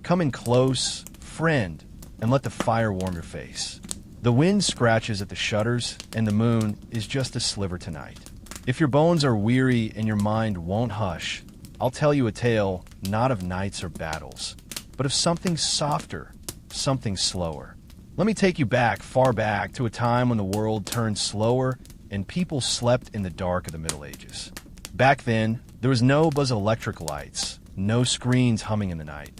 Come in close, friend, and let the fire warm your face. The wind scratches at the shutters, and the moon is just a sliver tonight. If your bones are weary and your mind won't hush, I'll tell you a tale not of knights or battles, but of something softer, something slower. Let me take you back, far back, to a time when the world turned slower and people slept in the dark of the Middle Ages. Back then, there was no buzz-electric lights, no screens humming in the night,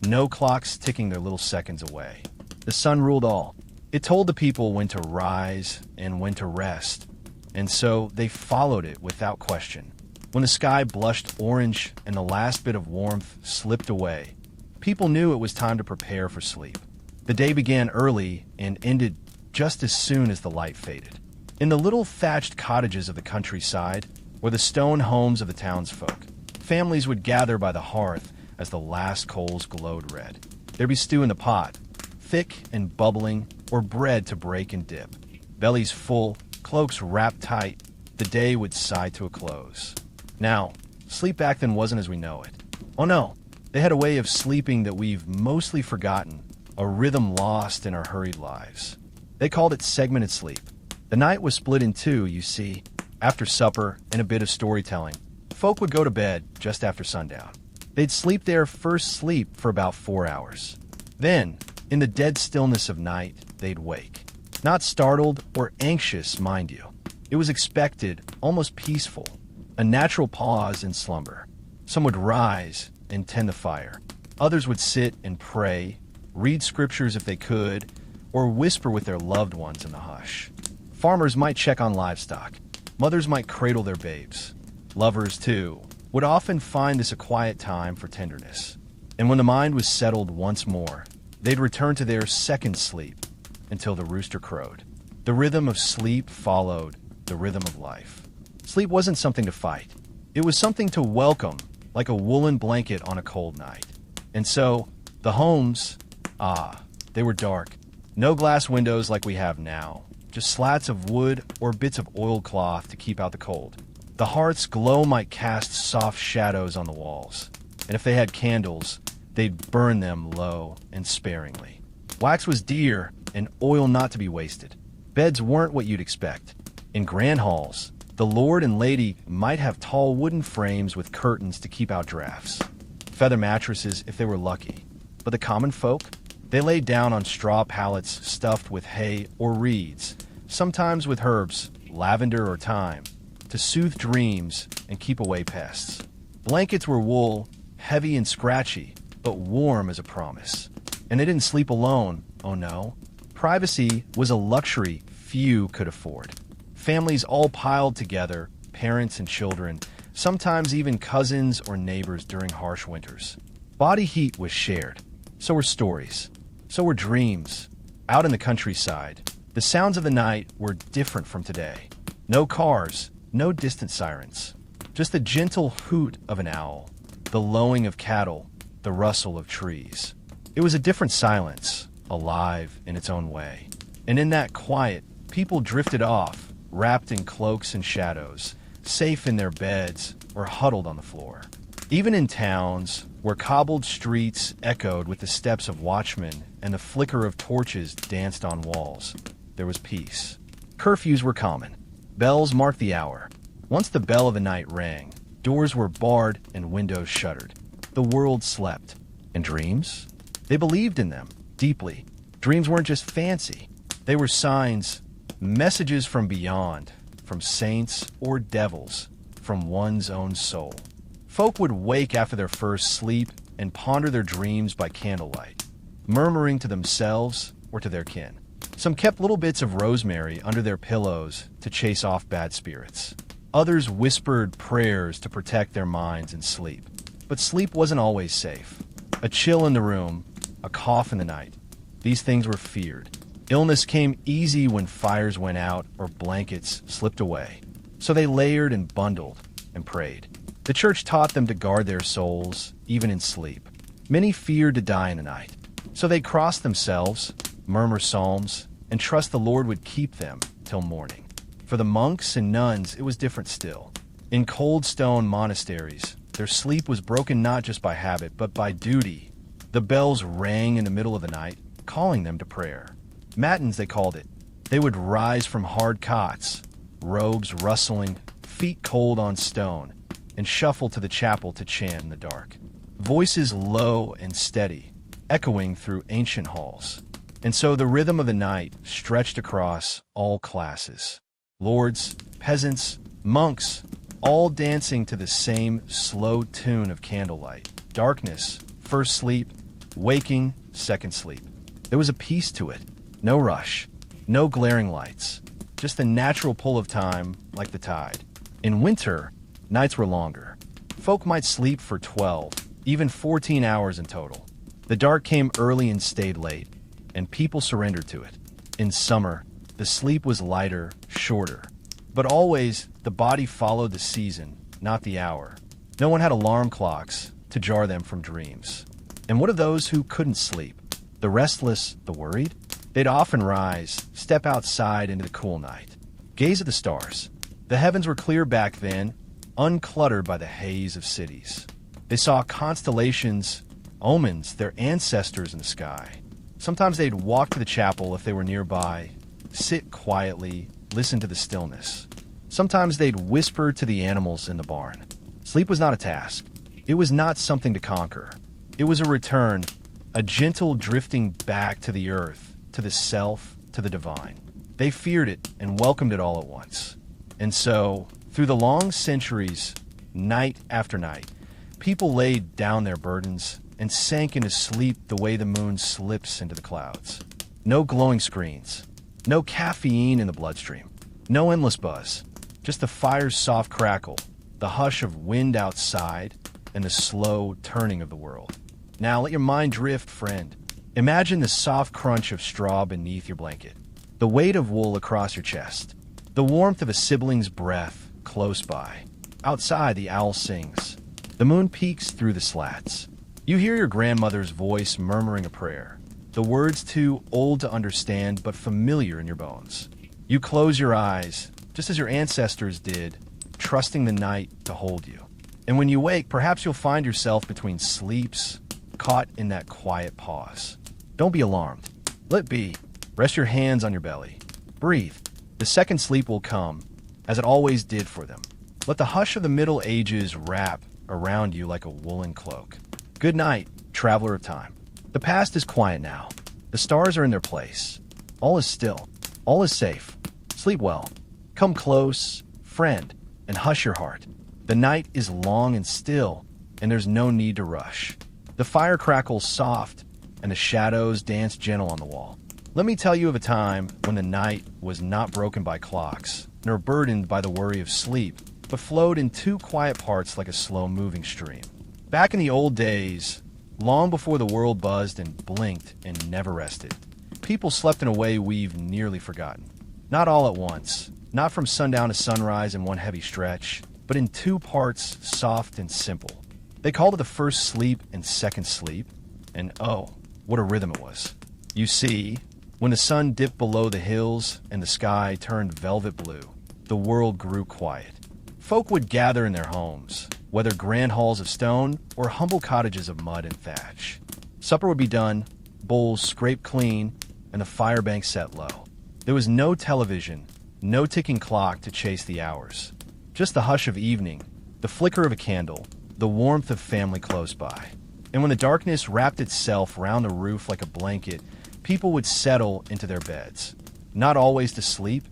no clocks ticking their little seconds away. The sun ruled all. It told the people when to rise and when to rest, and so they followed it without question. When the sky blushed orange and the last bit of warmth slipped away, people knew it was time to prepare for sleep. The day began early and ended just as soon as the light faded. In the little thatched cottages of the countryside were the stone homes of the townsfolk. Families would gather by the hearth as the last coals glowed red. There'd be stew in the pot, thick and bubbling, or bread to break and dip. Bellies full, cloaks wrapped tight, the day would sigh to a close. Now, sleep back then wasn't as we know it. Oh no, they had a way of sleeping that we've mostly forgotten, a rhythm lost in our hurried lives. They called it segmented sleep. The night was split in two, you see. After supper and a bit of storytelling, folk would go to bed just after sundown. They'd sleep their first sleep for about 4 hours. Then, in the dead stillness of night, they'd wake. Not startled or anxious, mind you. It was expected, almost peaceful, a natural pause in slumber. Some would rise and tend the fire. Others would sit and pray, read scriptures if they could, or whisper with their loved ones in the hush. Farmers might check on livestock. Mothers might cradle their babes. Lovers, too, would often find this a quiet time for tenderness. And when the mind was settled once more, they'd return to their second sleep until the rooster crowed. The rhythm of sleep followed the rhythm of life. Sleep wasn't something to fight. It was something to welcome, like a woolen blanket on a cold night. And so, the homes, they were dark. No glass windows like we have now, just slats of wood or bits of oiled cloth to keep out the cold. The hearth's glow might cast soft shadows on the walls, and if they had candles, they'd burn them low and sparingly. Wax was dear and oil not to be wasted. Beds weren't what you'd expect. In grand halls, the lord and lady might have tall wooden frames with curtains to keep out drafts. Feather mattresses if they were lucky. But the common folk? They laid down on straw pallets stuffed with hay or reeds, sometimes with herbs, lavender or thyme, to soothe dreams and keep away pests. Blankets were wool, heavy and scratchy, but warm as a promise. And they didn't sleep alone, oh no. Privacy was a luxury few could afford. Families all piled together, parents and children, sometimes even cousins or neighbors during harsh winters. Body heat was shared. So were stories. So were dreams. Out in the countryside, the sounds of the night were different from today. No cars, no distant sirens. Just the gentle hoot of an owl, the lowing of cattle, the rustle of trees. It was a different silence, alive in its own way. And in that quiet, people drifted off, wrapped in cloaks and shadows, safe in their beds or huddled on the floor. Even in towns, where cobbled streets echoed with the steps of watchmen and the flicker of torches danced on walls, there was peace. Curfews were common. Bells marked the hour. Once the bell of the night rang, doors were barred and windows shuttered. The world slept. And dreams? They believed in them, deeply. Dreams weren't just fancy. They were signs, messages from beyond, from saints or devils, from one's own soul. Folk would wake after their first sleep and ponder their dreams by candlelight, murmuring to themselves or to their kin. Some kept little bits of rosemary under their pillows to chase off bad spirits. Others whispered prayers to protect their minds in sleep. But sleep wasn't always safe. A chill in the room, a cough in the night. These things were feared. Illness came easy when fires went out or blankets slipped away. So they layered and bundled and prayed. The church taught them to guard their souls, even in sleep. Many feared to die in the night. So they crossed themselves, murmur psalms, and trust the Lord would keep them till morning. For the monks and nuns, it was different still. In cold stone monasteries, their sleep was broken not just by habit, but by duty, The bells rang in the middle of the night, calling them to prayer. Matins, they called it. They would rise from hard cots, robes rustling, feet cold on stone, and shuffle to the chapel to chant in the dark. Voices low and steady, echoing through ancient halls. And so the rhythm of the night stretched across all classes. Lords, peasants, monks, all dancing to the same slow tune of candlelight. Darkness, first sleep, waking, second sleep. There was a peace to it. No rush, no glaring lights, just the natural pull of time like the tide. In winter, nights were longer. Folk might sleep for 12, even 14 hours in total. The dark came early and stayed late, and people surrendered to it. In summer, the sleep was lighter, shorter. But always, the body followed the season, not the hour. No one had alarm clocks to jar them from dreams. And what of those who couldn't sleep? The restless, the worried? They'd often rise, step outside into the cool night. Gaze at the stars. The heavens were clear back then, uncluttered by the haze of cities. They saw constellations, omens, their ancestors in the sky. Sometimes they'd walk to the chapel if they were nearby, sit quietly, listen to the stillness. Sometimes they'd whisper to the animals in the barn. Sleep was not a task. It was not something to conquer. It was a return, a gentle drifting back to the earth, to the self, to the divine. They feared it and welcomed it all at once. And so, through the long centuries, night after night, people laid down their burdens and sank into sleep the way the moon slips into the clouds. No glowing screens, no caffeine in the bloodstream, no endless buzz, just the fire's soft crackle, the hush of wind outside, and the slow turning of the world. Now let your mind drift, friend. Imagine the soft crunch of straw beneath your blanket, the weight of wool across your chest, the warmth of a sibling's breath close by. Outside, the owl sings. The moon peeks through the slats. You hear your grandmother's voice murmuring a prayer, the words too old to understand but familiar in your bones. You close your eyes, just as your ancestors did, trusting the night to hold you. And when you wake, perhaps you'll find yourself between sleeps, caught in that quiet pause. Don't be alarmed. Let be. Rest your hands on your belly. Breathe. The second sleep will come, as it always did for them. Let the hush of the Middle Ages wrap around you like a woolen cloak. Good night, traveler of time. The past is quiet now. The stars are in their place. All is still. All is safe. Sleep well. Come close, friend, and hush your heart. The night is long and still, and there's no need to rush. The fire crackles soft, and the shadows dance gentle on the wall. Let me tell you of a time when the night was not broken by clocks, nor burdened by the worry of sleep, but flowed in two quiet parts like a slow-moving stream. Back in the old days, long before the world buzzed and blinked and never rested, people slept in a way we've nearly forgotten. Not all at once, not from sundown to sunrise in one heavy stretch, but in two parts, soft and simple. They called it the first sleep and second sleep, and oh, what a rhythm it was. You see, when the sun dipped below the hills and the sky turned velvet blue, the world grew quiet. Folk would gather in their homes, whether grand halls of stone or humble cottages of mud and thatch. Supper would be done, bowls scraped clean, and the fire bank set low. There was no television, no ticking clock to chase the hours. Just the hush of evening, the flicker of a candle, the warmth of family close by. And when the darkness wrapped itself round the roof like a blanket, people would settle into their beds. Not always to sleep,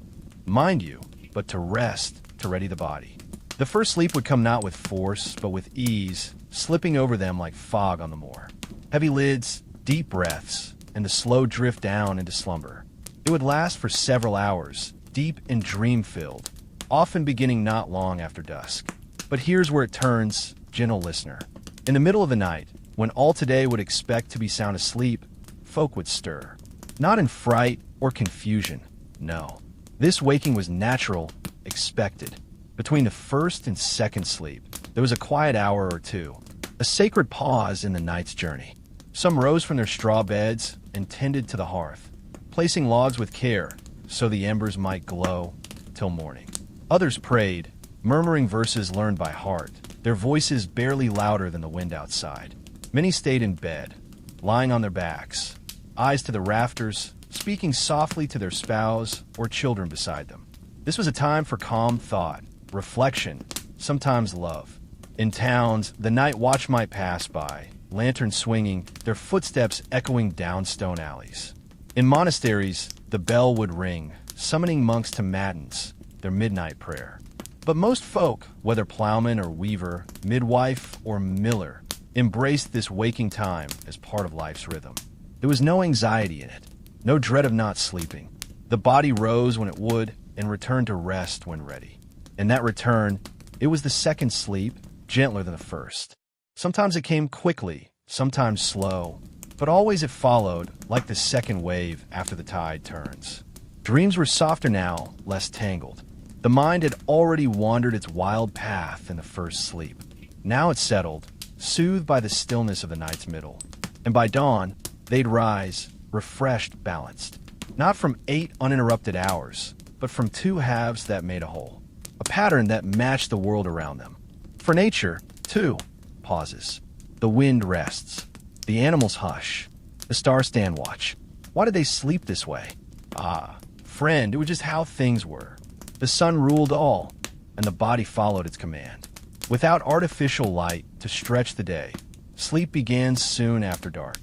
mind you, but to rest, to ready the body. The first sleep would come not with force, but with ease, slipping over them like fog on the moor. Heavy lids, deep breaths, and the slow drift down into slumber. It would last for several hours, deep and dream-filled, often beginning not long after dusk. But here's where it turns, gentle listener. In the middle of the night, when all today would expect to be sound asleep, folk would stir. Not in fright or confusion, no. This waking was natural, expected. Between the first and second sleep, there was a quiet hour or two, a sacred pause in the night's journey. Some rose from their straw beds and tended to the hearth, placing logs with care so the embers might glow till morning. Others prayed, murmuring verses learned by heart, their voices barely louder than the wind outside. Many stayed in bed, lying on their backs, eyes to the rafters, speaking softly to their spouse or children beside them. This was a time for calm thought, reflection, sometimes love. In towns, the night watch might pass by, lanterns swinging, their footsteps echoing down stone alleys. In monasteries, the bell would ring, summoning monks to matins, their midnight prayer. But most folk, whether plowman or weaver, midwife or miller, embraced this waking time as part of life's rhythm. There was no anxiety in it, no dread of not sleeping. The body rose when it would and returned to rest when ready. In that return, it was the second sleep, gentler than the first. Sometimes it came quickly, sometimes slow, but always it followed like the second wave after the tide turns. Dreams were softer now, less tangled. The mind had already wandered its wild path in the first sleep. Now it settled, soothed by the stillness of the night's middle. And by dawn, they'd rise, refreshed, balanced. Not from 8 uninterrupted hours, but from 2 halves that made a whole. A pattern that matched the world around them. For nature, too, pauses. The wind rests. The animals hush. The stars stand watch. Why did they sleep this way? Ah, friend, it was just how things were. The sun ruled all, and the body followed its command. Without artificial light to stretch the day, sleep began soon after dark.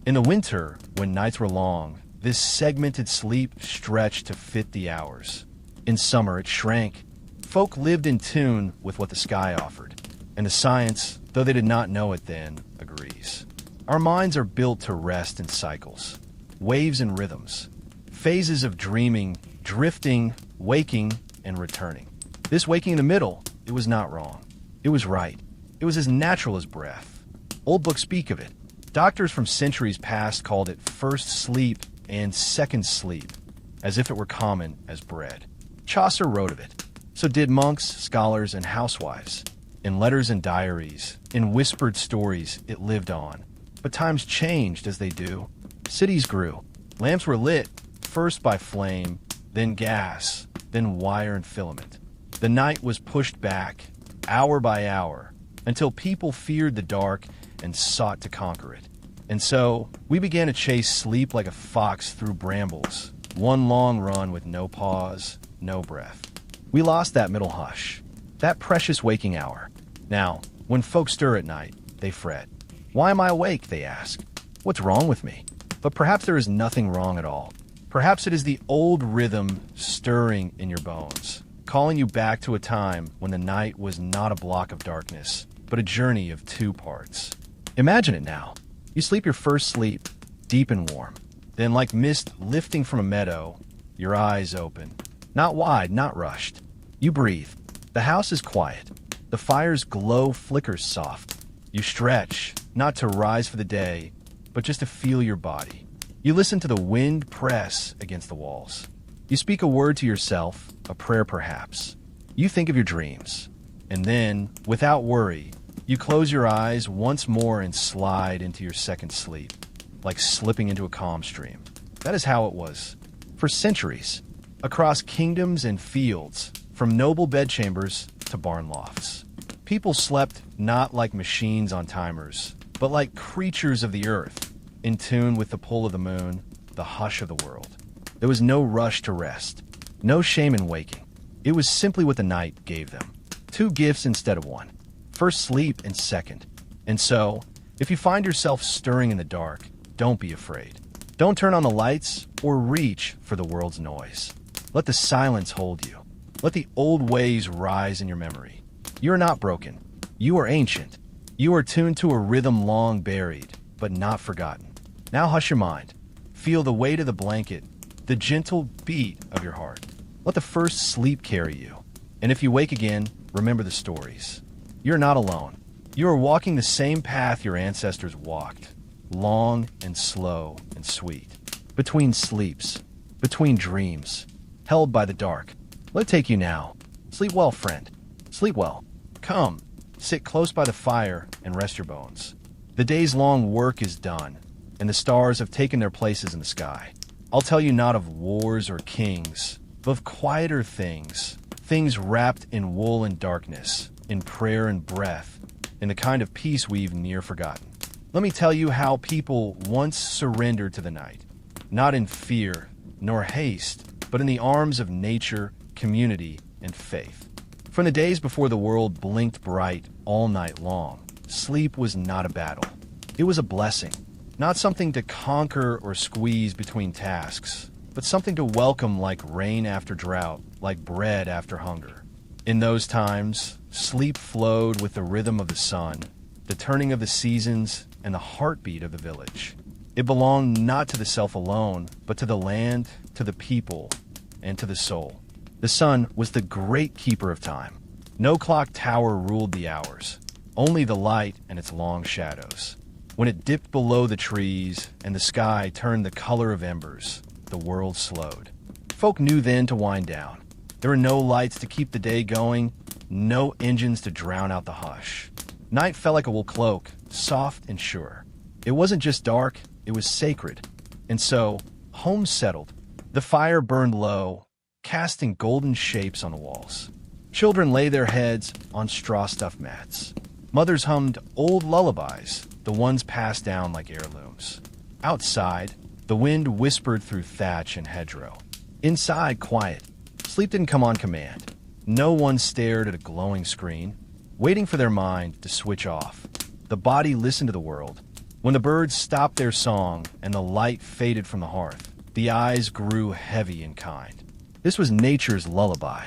In the winter, when nights were long, this segmented sleep stretched to fit the hours. In summer, it shrank. Folk lived in tune with what the sky offered, and the science, though they did not know it then, agrees. Our minds are built to rest in cycles, waves and rhythms, phases of dreaming, drifting, waking, and returning. This waking in the middle, it was not wrong. It was right. It was as natural as breath. Old books speak of it. Doctors from centuries past called it first sleep and second sleep, as if it were common as bread. Chaucer wrote of it. So did monks, scholars, and housewives. In letters and diaries, in whispered stories, it lived on. But times changed as they do. Cities grew. Lamps were lit, first by flame, then gas, then wire and filament. The night was pushed back, hour by hour, until people feared the dark and sought to conquer it. And so, we began to chase sleep like a fox through brambles, one long run with no pause, no breath. We lost that middle hush, that precious waking hour. Now, when folks stir at night, they fret. Why am I awake, they ask. What's wrong with me? But perhaps there is nothing wrong at all. Perhaps it is the old rhythm stirring in your bones, calling you back to a time when the night was not a block of darkness, but a journey of 2 parts. Imagine it now. You sleep your first sleep, deep and warm. Then, like mist lifting from a meadow, your eyes open. Not wide, not rushed. You breathe. The house is quiet. The fire's glow flickers soft. You stretch, not to rise for the day, but just to feel your body. You listen to the wind press against the walls. You speak a word to yourself, a prayer perhaps. You think of your dreams. And then, without worry, you close your eyes once more and slide into your second sleep, like slipping into a calm stream. That is how it was. For centuries, across kingdoms and fields, from noble bedchambers to barn lofts. People slept not like machines on timers, but like creatures of the earth, in tune with the pull of the moon, the hush of the world. There was no rush to rest, no shame in waking. It was simply what the night gave them. 2 gifts instead of 1. First sleep and second. And so, if you find yourself stirring in the dark, don't be afraid. Don't turn on the lights or reach for the world's noise. Let the silence hold you. Let the old ways rise in your memory. You are not broken. You are ancient. You are tuned to a rhythm long buried, but not forgotten. Now hush your mind. Feel the weight of the blanket, the gentle beat of your heart. Let the first sleep carry you. And if you wake again, remember the stories. You're not alone. You are walking the same path your ancestors walked, long and slow and sweet. Between sleeps, between dreams, held by the dark. Let it take you now. Sleep well, friend. Sleep well. Come, sit close by the fire and rest your bones. The day's long work is done, and the stars have taken their places in the sky. I'll tell you not of wars or kings, but of quieter things, things wrapped in wool and darkness, in prayer and breath, in the kind of peace we've near forgotten. Let me tell you how people once surrendered to the night, not in fear nor haste, but in the arms of nature, community, and faith. From the days before the world blinked bright all night long, sleep was not a battle. It was a blessing, not something to conquer or squeeze between tasks, but something to welcome like rain after drought, like bread after hunger. In those times, sleep flowed with the rhythm of the sun, the turning of the seasons, and the heartbeat of the village. It belonged not to the self alone, but to the land, to the people, and to the soul. The sun was the great keeper of time. No clock tower ruled the hours, only the light and its long shadows. When it dipped below the trees and the sky turned the color of embers, the world slowed. Folk knew then to wind down. There were no lights to keep the day going, no engines to drown out the hush. Night felt like a wool cloak, soft and sure. It wasn't just dark, it was sacred. And so, home settled. The fire burned low, casting golden shapes on the walls. Children lay their heads on straw-stuffed mats. Mothers hummed old lullabies, the ones passed down like heirlooms. Outside, the wind whispered through thatch and hedgerow. Inside, quiet. Sleep didn't come on command. No one stared at a glowing screen, waiting for their mind to switch off. The body listened to the world. When the birds stopped their song and the light faded from the hearth, the eyes grew heavy and kind. This was nature's lullaby.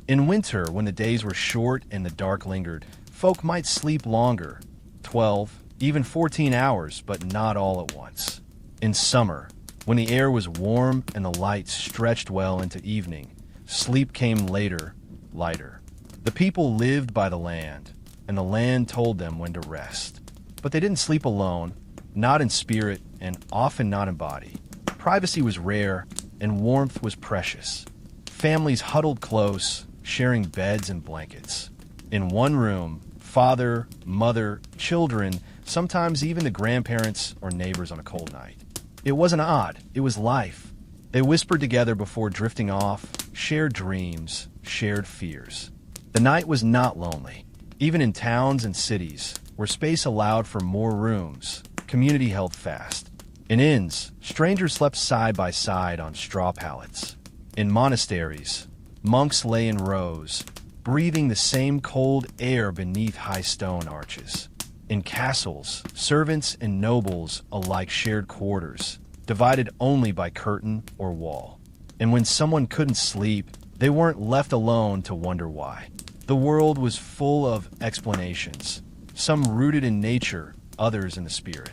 In winter, when the days were short and the dark lingered, folk might sleep longer, 12, even 14 hours, but not all at once. In summer, when the air was warm and the light stretched well into evening, sleep came later, lighter. The people lived by the land, and the land told them when to rest. But they didn't sleep alone, not in spirit and often not in body. Privacy was rare, and warmth was precious. Families huddled close, sharing beds and blankets. In one room, father, mother, children, sometimes even the grandparents or neighbors on a cold night. It wasn't odd, it was life. They whispered together before drifting off, shared dreams, shared fears. The night was not lonely. Even in towns and cities, where space allowed for more rooms, community held fast. In inns, strangers slept side by side on straw pallets. In monasteries, monks lay in rows, breathing the same cold air beneath high stone arches. In castles, servants and nobles alike shared quarters, divided only by curtain or wall. And when someone couldn't sleep, they weren't left alone to wonder why. The world was full of explanations, some rooted in nature, others in the spirit.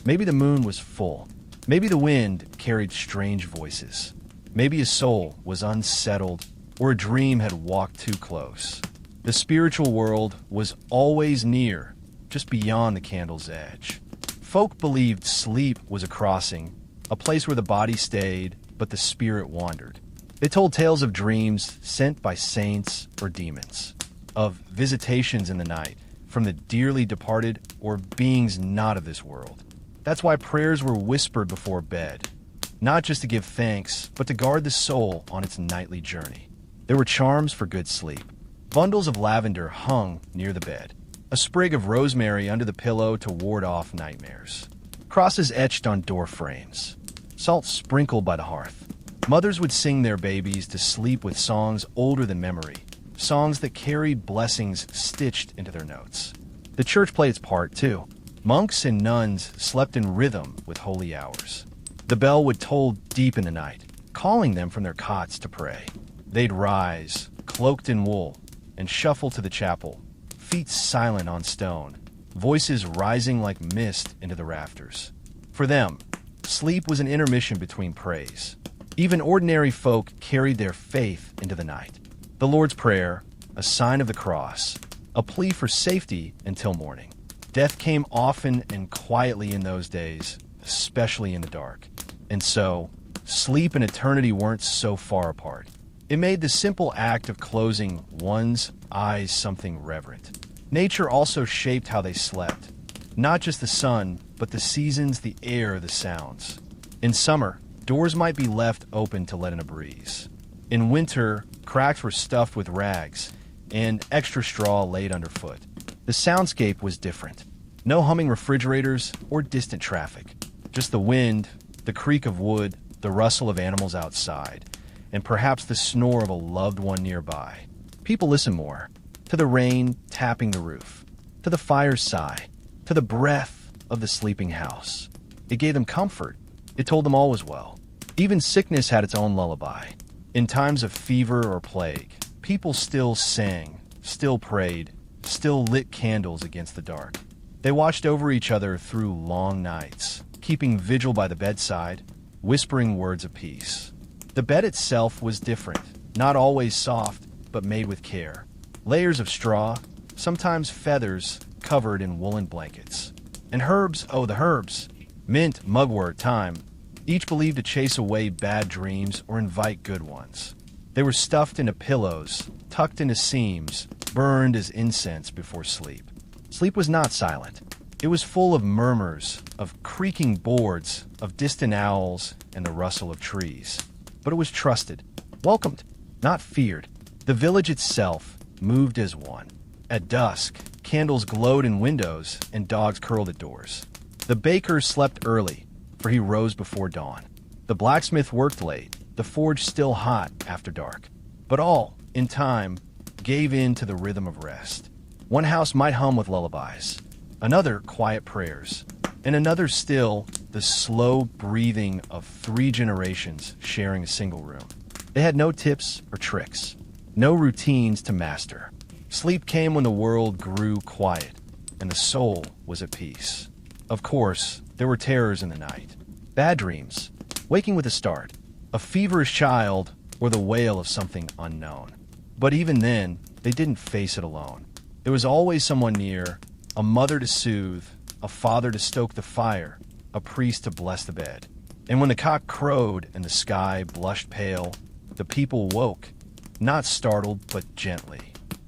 Maybe the moon was full. Maybe the wind carried strange voices. Maybe a soul was unsettled, or a dream had walked too close. The spiritual world was always near, just beyond the candle's edge. Folk believed sleep was a crossing, a place where the body stayed, but the spirit wandered. They told tales of dreams sent by saints or demons, of visitations in the night from the dearly departed or beings not of this world. That's why prayers were whispered before bed, not just to give thanks, but to guard the soul on its nightly journey. There were charms for good sleep. Bundles of lavender hung near the bed, a sprig of rosemary under the pillow to ward off nightmares, crosses etched on door frames, salt sprinkled by the hearth. Mothers would sing their babies to sleep with songs older than memory, songs that carried blessings stitched into their notes. The church played its part, too. Monks and nuns slept in rhythm with holy hours. The bell would toll deep in the night, calling them from their cots to pray. They'd rise, cloaked in wool, and shuffle to the chapel, feet silent on stone, voices rising like mist into the rafters. For them, sleep was an intermission between praise. Even ordinary folk carried their faith into the night. The Lord's Prayer, a sign of the cross, a plea for safety until morning. Death came often and quietly in those days, especially in the dark. And so, sleep and eternity weren't so far apart. It made the simple act of closing one's eyes something reverent. Nature also shaped how they slept. Not just the sun, but the seasons, the air, the sounds. In summer, doors might be left open to let in a breeze. In winter, cracks were stuffed with rags and extra straw laid underfoot. The soundscape was different. No humming refrigerators or distant traffic. Just the wind, the creak of wood, the rustle of animals outside, and perhaps the snore of a loved one nearby. People listen more. To the rain tapping the roof. To the fire's sigh. To the breath of the sleeping house. It gave them comfort. It told them all was well. Even sickness had its own lullaby. In times of fever or plague, people still sang, still prayed, still lit candles against the dark. They watched over each other through long nights, keeping vigil by the bedside, whispering words of peace. The bed itself was different, not always soft, but made with care. Layers of straw, sometimes feathers covered in woolen blankets. And herbs, oh the herbs, mint, mugwort, thyme, each believed to chase away bad dreams or invite good ones. They were stuffed into pillows, tucked into seams, burned as incense before sleep. Sleep was not silent. It was full of murmurs, of creaking boards, of distant owls, and the rustle of trees. But it was trusted, welcomed, not feared. The village itself moved as one. At dusk, candles glowed in windows and dogs curled at doors. The baker slept early, for he rose before dawn. The blacksmith worked late, the forge still hot after dark. But all, in time, gave in to the rhythm of rest. One house might hum with lullabies, another quiet prayers, and another still the slow breathing of 3 generations sharing a single room. They had no tips or tricks, no routines to master. Sleep came when the world grew quiet and the soul was at peace. Of course, there were terrors in the night. Bad dreams, waking with a start, a feverish child, or the wail of something unknown. But even then, they didn't face it alone. There was always someone near, a mother to soothe, a father to stoke the fire, a priest to bless the bed. And when the cock crowed and the sky blushed pale, the people woke, not startled, but gently.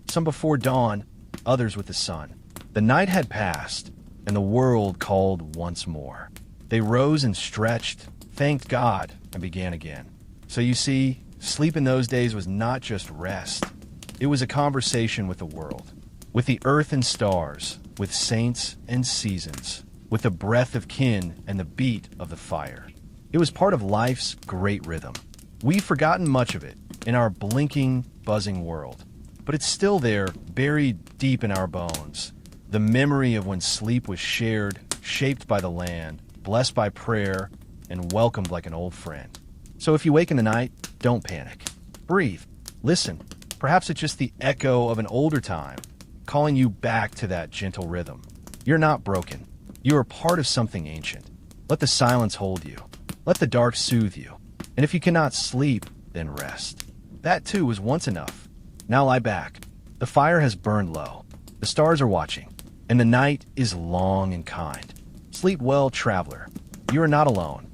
Some before dawn, others with the sun. The night had passed, and the world called once more. They rose and stretched, thanked God, and began again. So you see, sleep in those days was not just rest. It was a conversation with the world, with the earth and stars, with saints and seasons, with the breath of kin and the beat of the fire. It was part of life's great rhythm. We've forgotten much of it in our blinking, buzzing world, but it's still there, buried deep in our bones. The memory of when sleep was shared, shaped by the land, blessed by prayer, and welcomed like an old friend. So if you wake in the night, don't panic. Breathe. Listen. Perhaps it's just the echo of an older time, calling you back to that gentle rhythm. You're not broken. You are part of something ancient. Let the silence hold you. Let the dark soothe you. And if you cannot sleep, then rest. That too was once enough. Now lie back. The fire has burned low. The stars are watching. And the night is long and kind. Sleep well, traveler. You are not alone.